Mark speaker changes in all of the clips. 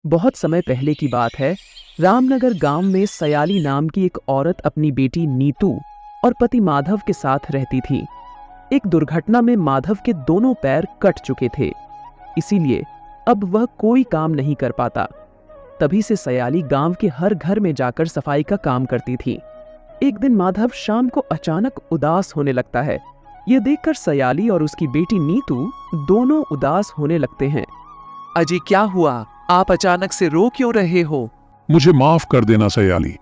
Speaker 1: बहुत समय पहले की बात है। रामनगर गांव में सयाली नाम की एक औरत अपनी बेटी नीतू और पति माधव के साथ रहती थी। एक दुर्घटना में माधव के दोनों पैर कट चुके थे, इसीलिए अब वह कोई काम नहीं कर पाता। तभी से सयाली गांव के हर घर में जाकर सफाई का काम करती थी। एक दिन माधव शाम को अचानक उदास होने लगता है। यह देखकर सयाली और उसकी बेटी नीतू दोनों उदास होने लगते हैं।
Speaker 2: अजी क्या हुआ? आप अचानक से रो क्यों रहे हो?
Speaker 3: मुझे माफ कर देना सयाली।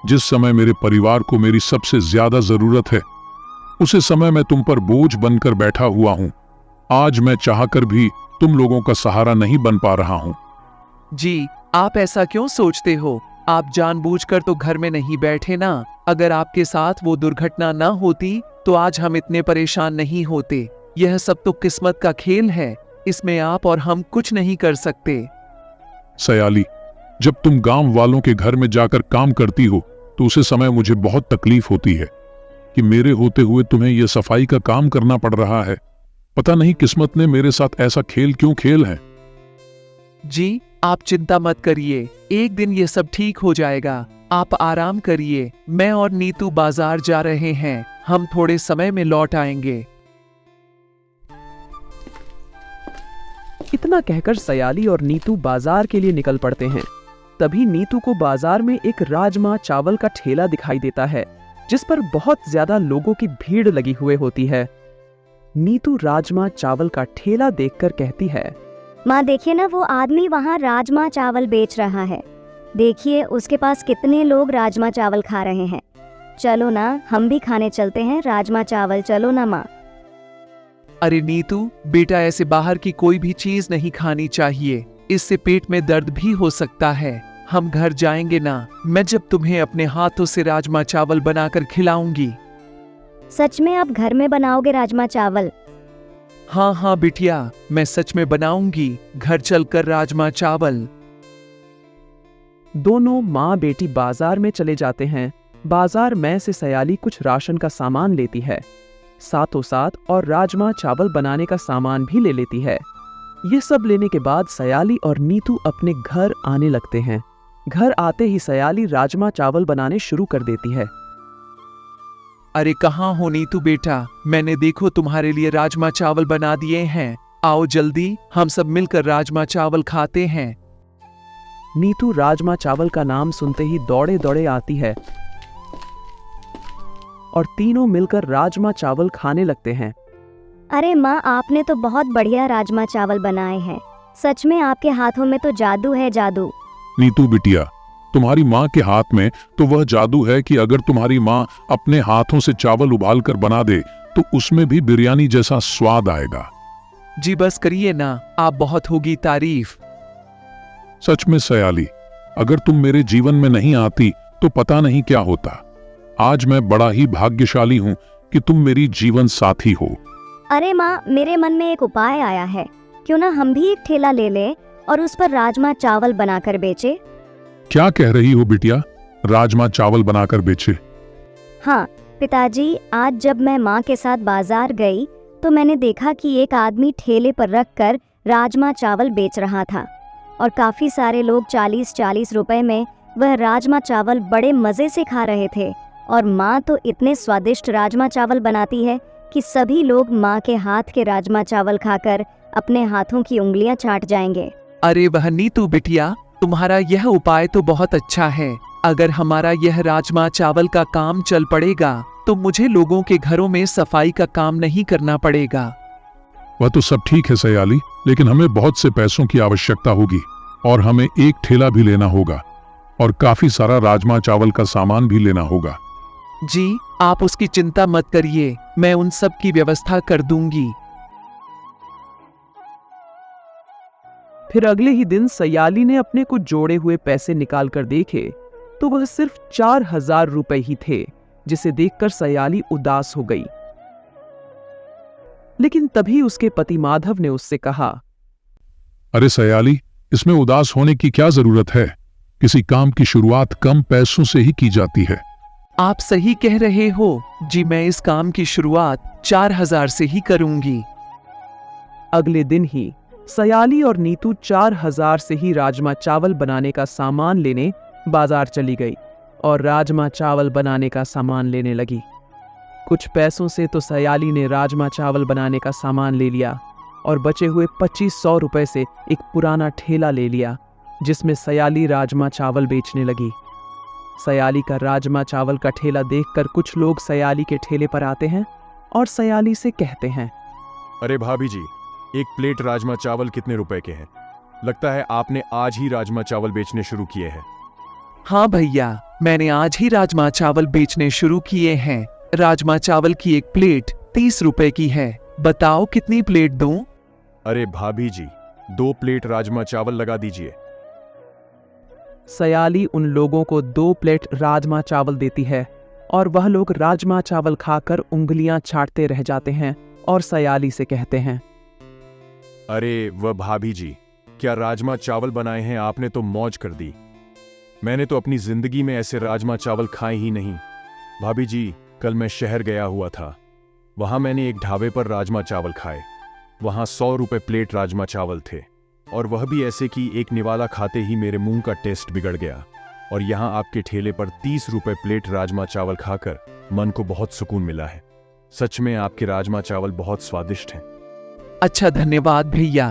Speaker 3: जिस समय मेरे परिवार को मेरी सबसे ज्यादा जरूरत है, उसी समय मैं तुम पर बोझ बनकर बैठा हुआ हूं। आज मैं चाहकर भी तुम लोगों का सहारा नहीं बन पा रहा हूं।
Speaker 2: जी, आप ऐसा क्यों सोचते हो? आप जानबूझकर तो घर में नहीं बैठे ना। अगर आपके साथ वो दुर्घटना ना होती तो आज हम इतने परेशान नहीं होते। यह सब तो किस्मत का खेल है, इसमें आप और हम कुछ नहीं कर सकते।
Speaker 3: सयाली, जब तुम गांव वालों के घर में जाकर काम करती हो तो उसे समय मुझे बहुत तकलीफ होती है कि मेरे होते हुए तुम्हें यह सफाई का काम करना पड़ रहा है। पता नहीं किस्मत ने मेरे साथ ऐसा खेल क्यों खेल है।
Speaker 2: जी, आप चिंता मत करिए, एक दिन ये सब ठीक हो जाएगा। आप आराम करिए। मैं और नीतू बाजार जा रहे हैं, हम थोड़े समय में लौट आएंगे।
Speaker 1: इतना कहकर सयाली और नीतू बाजार के लिए निकल पड़ते हैं। तभी नीतू को बाजार में एक राजमा चावल का ठेला दिखाई देता है, जिस पर बहुत ज्यादा लोगों की भीड़ लगी हुए होती है। नीतू राजमा चावल का ठेला देखकर कहती है,
Speaker 4: माँ देखिए ना, वो आदमी वहाँ राजमा चावल बेच रहा है। देखिए उसके पास कितने लोग राजमा चावल खा रहे हैं। चलो ना, हम भी खाने चलते हैं राजमा चावल। चलो ना माँ।
Speaker 2: अरे नीतू बेटा, ऐसे बाहर की कोई भी चीज नहीं खानी चाहिए, इससे पेट में दर्द भी हो सकता है। हम घर जाएंगे ना, मैं जब तुम्हें अपने हाथों से राजमा चावल बनाकर खिलाऊंगी।
Speaker 4: सच में आप घर में बनाओगे राजमा चावल?
Speaker 2: हाँ हाँ बिटिया, मैं सच में बनाऊंगी। घर चलकर राजमा चावल।
Speaker 1: दोनों माँ बेटी बाजार में चले जाते हैं। बाजार में से सयाली कुछ राशन का सामान लेती है, साथों साथ और राजमा चावल बनाने का सामान भी ले लेती है। ये सब लेने के बाद सयाली और नीतू अपने घर आने लगते हैं। घर आते ही सयाली राजमा चावल बनाने शुरू कर देती है।
Speaker 2: अरे कहाँ हो नीतू बेटा, मैंने देखो तुम्हारे लिए राजमा चावल बना दिए हैं। आओ जल्दी, हम सब मिलकर राजमा चावल खाते हैं।
Speaker 1: नीतू राजमा चावल का नाम सुनते ही दौड़े दौड़े आती है और तीनों मिलकर राजमा चावल खाने लगते हैं।
Speaker 4: अरे माँ, आपने तो बहुत बढ़िया राजमा चावल बनाए हैं। सच में आपके हाथों में तो जादू है, जादू।
Speaker 3: नीतू बिटिया, तुम्हारी माँ के हाथ में तो वह जादू है कि अगर तुम्हारी माँ अपने हाथों से चावल उबाल कर बना दे तो उसमें भी बिरयानी जैसा स्वाद आएगा।
Speaker 2: जी बस करिए ना, आप बहुत होगी तारीफ।
Speaker 3: सच में सयाली, अगर तुम मेरे जीवन में नहीं आती तो पता नहीं क्या होता। आज मैं बड़ा ही भाग्यशाली हूँ कि तुम मेरी जीवन साथी हो।
Speaker 4: अरे माँ, मेरे मन में एक उपाय आया है। क्यों ना हम भी एक ठेला ले लें और उस पर राजमा चावल बनाकर बेचे।
Speaker 3: क्या कह रही हो बिटिया? राजमा चावल बनाकर बेचे?
Speaker 4: हाँ पिताजी, आज जब मैं माँ के साथ बाजार गई तो मैंने देखा कि एक आदमी ठेले पर रखकर राजमा चावल बेच रहा था और काफी सारे लोग 40-40 रुपए में वह राजमा चावल बड़े मजे से खा रहे थे। और माँ तो इतने स्वादिष्ट राजमा चावल बनाती है कि सभी लोग माँ के हाथ के राजमा चावल खाकर अपने हाथों की उंगलियां चाट जाएंगे।
Speaker 2: अरे वह नीतू बिटिया, तुम्हारा यह उपाय तो बहुत अच्छा है। अगर हमारा यह राजमा चावल का काम चल पड़ेगा तो मुझे लोगों के घरों में सफाई का काम नहीं करना पड़ेगा।
Speaker 3: वह तो सब ठीक है सयाली, लेकिन हमें बहुत से पैसों की आवश्यकता होगी और हमें एक ठेला भी लेना होगा और काफी सारा राजमा चावल का सामान भी लेना होगा।
Speaker 2: जी, आप उसकी चिंता मत करिए, मैं उन सब की व्यवस्था कर दूंगी।
Speaker 1: फिर अगले ही दिन सयाली ने अपने कुछ जोड़े हुए पैसे निकाल कर देखे तो वह सिर्फ 4000 रुपए ही थे, जिसे देखकर सयाली उदास हो गई। लेकिन तभी उसके पति माधव ने उससे कहा,
Speaker 3: अरे सयाली, इसमें उदास होने की क्या जरूरत है? किसी काम की शुरुआत कम पैसों से ही की जाती है।
Speaker 2: आप सही कह रहे हो जी, मैं इस काम की शुरुआत 4000 से ही करूंगी।
Speaker 1: अगले दिन ही सयाली और नीतू 4000 से ही राजमा चावल बनाने का सामान लेने बाजार चली गई और राजमा चावल बनाने का सामान लेने लगी। कुछ पैसों से तो सयाली ने राजमा चावल बनाने का सामान ले लिया और बचे हुए 2500 रुपए से एक पुराना ठेला ले लिया, जिसमें सयाली राजमा चावल बेचने लगी। सयाली का राजमा चावल का ठेला देखकर कुछ लोग सयाली के ठेले पर आते हैं और सयाली से कहते हैं,
Speaker 5: अरे भाभी जी, एक प्लेट राजमा चावल कितने रुपए के हैं? लगता है आपने आज ही राजमा चावल बेचने शुरू किए हैं।
Speaker 2: हाँ भैया, मैंने आज ही राजमा चावल बेचने शुरू किए हैं। राजमा चावल की एक प्लेट 30 रुपए की है। बताओ कितनी प्लेट दूं?
Speaker 5: अरे भाभी जी, 2 प्लेट राजमा चावल लगा दीजिए।
Speaker 1: सयाली उन लोगों को 2 प्लेट राजमा चावल देती है और वह लोग राजमा चावल खाकर उंगलियां चाटते रह जाते हैं और सयाली से कहते हैं,
Speaker 5: अरे वह भाभी जी, क्या राजमा चावल बनाए हैं आपने? तो मौज कर दी। मैंने तो अपनी जिंदगी में ऐसे राजमा चावल खाए ही नहीं। भाभी जी, कल मैं शहर गया हुआ था। वहां मैंने एक ढाबे पर राजमा चावल खाए। वहां 100 रुपए प्लेट राजमा चावल थे और वह भी ऐसे कि एक निवाला खाते ही मेरे मुंह का टेस्ट बिगड़ गया। और यहां आपके ठेले पर 30 रुपए प्लेट राजमा चावल खाकर मन को बहुत सुकून मिला है। सच में आपके राजमा चावल बहुत स्वादिष्ट हैं।
Speaker 2: अच्छा, धन्यवाद भैया।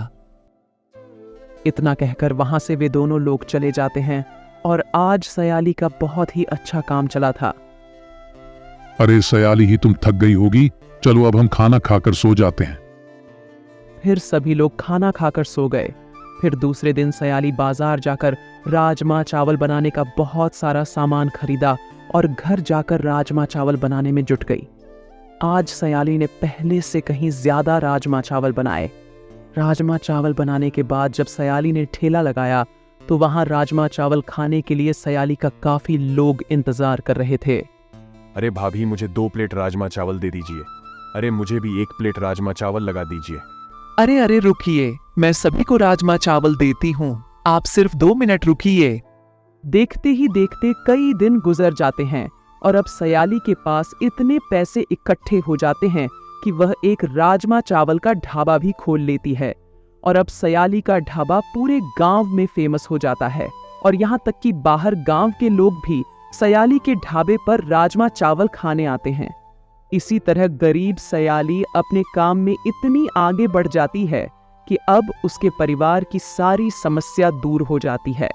Speaker 1: इतना कहकर वहां से वे दोनों लोग चले जाते हैं और आज सयाली का बहुत ही अच्छा काम चला था।
Speaker 3: अरे सयाली ही, तुम थक गई होगी, चलो अब हम खाना खाकर सो जाते हैं।
Speaker 1: फिर सभी लोग खाना खाकर सो गए। फिर दूसरे दिन सयाली बाजार जाकर राजमा चावल बनाने का बहुत सारा सामान खरीदा और घर जाकर राजमा चावल बनाने में जुट गई। आज सयाली ने पहले से कहीं ज्यादा राजमा चावल बनाए। राजमा चावल बनाने के बाद जब सयाली ने ठेला लगाया तो वहां राजमा चावल खाने के लिए सयाली का काफी लोग इंतजार कर रहे थे।
Speaker 5: अरे भाभी, मुझे 2 प्लेट राजमा चावल दे दीजिए। अरे मुझे भी 1 प्लेट राजमा चावल लगा दीजिए।
Speaker 2: अरे अरे रुकिए, मैं सभी को राजमा चावल देती हूँ, आप सिर्फ 2 मिनट रुकिए।
Speaker 1: देखते ही देखते कई दिन गुजर जाते हैं और अब सयाली के पास इतने पैसे इकट्ठे हो जाते हैं कि वह एक राजमा चावल का ढाबा भी खोल लेती है। और अब सयाली का ढाबा पूरे गांव में फेमस हो जाता है और यहाँ तक कि बाहर गांव के लोग भी सयाली के ढाबे पर राजमा चावल खाने आते हैं। इसी तरह गरीब सयाली अपने काम में इतनी आगे बढ़ जाती है कि अब उसके परिवार की सारी समस्या दूर हो जाती है।